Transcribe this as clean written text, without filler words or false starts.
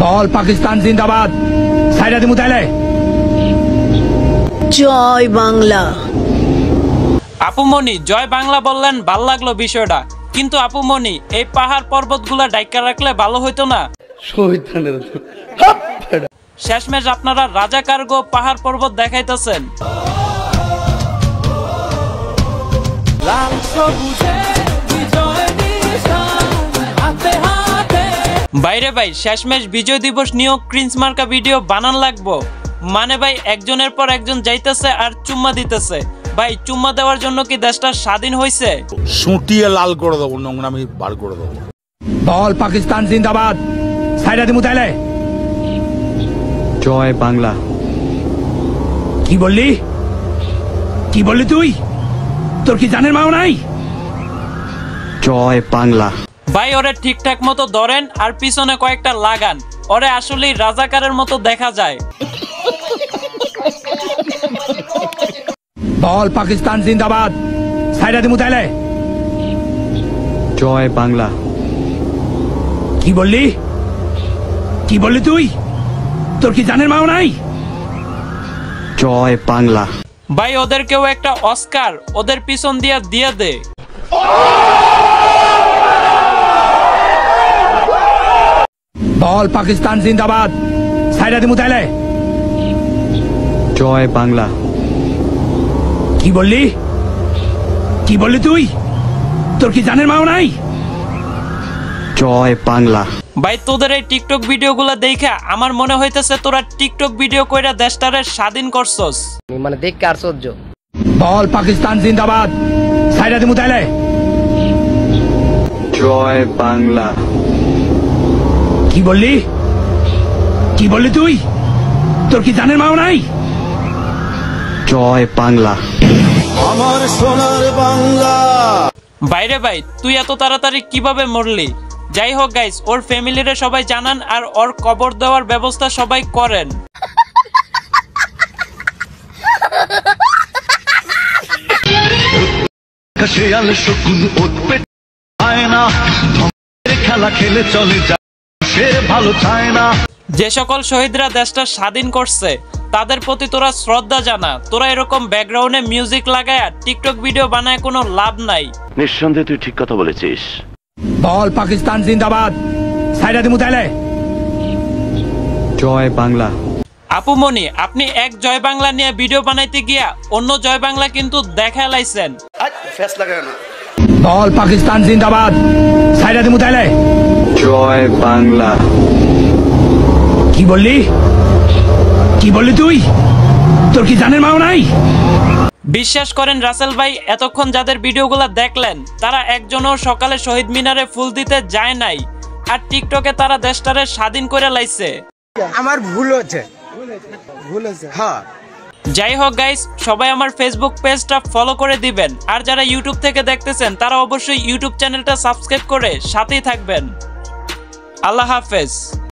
বল পাকিস্তান জিন্দাবাদ। সাইরা দিমু তাইলে। জয় বাংলা। আপুমনি জয় বাংলা বললেন, ভাল লাগলো বিষয়টা, কিন্তু আপুমনি এই পাহাড় পর্বতগুলা ডাইকা রাখলে ভালো হইতো না? শেষমেশ আপনারা রাজাকার গো পাহাড় পর্বত দেখাইতেছেন। বাইরে ভাই শেষমেশ বিজয় দিবস নিয়েও ক্রিঞ্চ মার্কা ভিডিও বানান লাগবো। মানে ভাই একজনের পর একজন যাইতেছে আর চুম্মা দিতেছে। ভাই চুম্মা দেওয়ার জন্য কি দেশটা স্বাধীন হয়েছে? সুটিয়ে লাল করে দেবো, নোংরামি বার করে দেবো। বল পাকিস্তান জিন্দাবাদ। সাইরা দিমু তাইলে। জয় বাংলা। কি বললি? কি বললি তুই? তোর কি জানের মাও নাই? জয় বাংলা। ভাই ওরে ঠিকঠাক মতো ধরেন আর পিছনে কয়েকটা লাগান, ওরে আসলেই রাজাকারের মতো দেখা যায়। বল পাকিস্তান জিন্দাবাদ। সাইরা দিমু তাইলে। জয় বাংলা। কি বললি? কি বললি তুই? তোর কি জানের মাও নাই? জয় বাংলা। ভাই ওদেরকেও একটা অস্কার ওদের পিছন দিয়ে দে। বল পাকিস্তান জিন্দাবাদ। সাইরা দিমু তাইলে। জয় বাংলা। কি বললি? কি বললি তুই? তোর কি জানের মাও নাই? জয় বাংলা। ভাই তোদের এই টিকটক ভিডিওগুলো দেখা আমার মনে হইতেছে তোরা টিকটক ভিডিও কইরা দেশটারে স্বাধীন করছস। মানে দেখে আর সহ্য। বল পাকিস্তান জিন্দাবাদ। সাইরা দিমু তাইলে। জয় বাংলা। কি বললি? কি বললি তুই? তোর কি জানের মাও নাই? জয় বাংলা। আমার সোনার বাংলা। বাইরে ভাই তুই এত তাড়াতাড়ি কিভাবে মরলি? যাই হোক গাইস, ওর ফ্যামিলিরে সবাই জানান আর ওর কবর দেওয়ার ব্যবস্থা সবাই করেন। খেলা খেলে চলে যায়, সে ভালো চায় না। যে সকল শহীদরা দেশটা স্বাধীন করছে তাদের প্রতি তোরা শ্রদ্ধা জানা। তোরা এরকম ব্যাকগ্রাউন্ডে মিউজিক লাগায়া টিকটক ভিডিও বানায় কোনো লাভ নাই। নিঃসন্দেহে তুই ঠিক কথা বলেছিস। বল পাকিস্তান জিন্দাবাদ। সাইরা দিমু তাইলে। জয় বাংলা। আপুমনি আপনি এক জয় বাংলা নিয়ে ভিডিও বানাইতে গিয়া অন্য জয় বাংলা কিন্তু দেখা লাইছেন। বল পাকিস্তান জিন্দাবাদ। সাইরা দিমু তাইলে। জয় বাংলা। কি বললি? কি বললি তুই? তোর কি জানের মাও নাই? বিশ্বাস করেন রাসেল ভাই, এতক্ষণ যাদের ভিডিওগুলো দেখলেন তারা একজনও সকালে শহীদ মিনারে ফুল দিতে যায় নাই, আর টিকটকে তারা দেশটারে স্বাধীন করে লাইছে। আমার ভুল হচ্ছে। হ্যাঁ। যাই হোক গাইস, সবাই আমার ফেসবুক পেজটা ফলো করে দিবেন, আর যারা ইউটিউব থেকে দেখতেছেন তারা অবশ্যই ইউটিউব চ্যানেলটা সাবস্ক্রাইব করে সাথেই থাকবেন। আল্লাহ হাফেজ।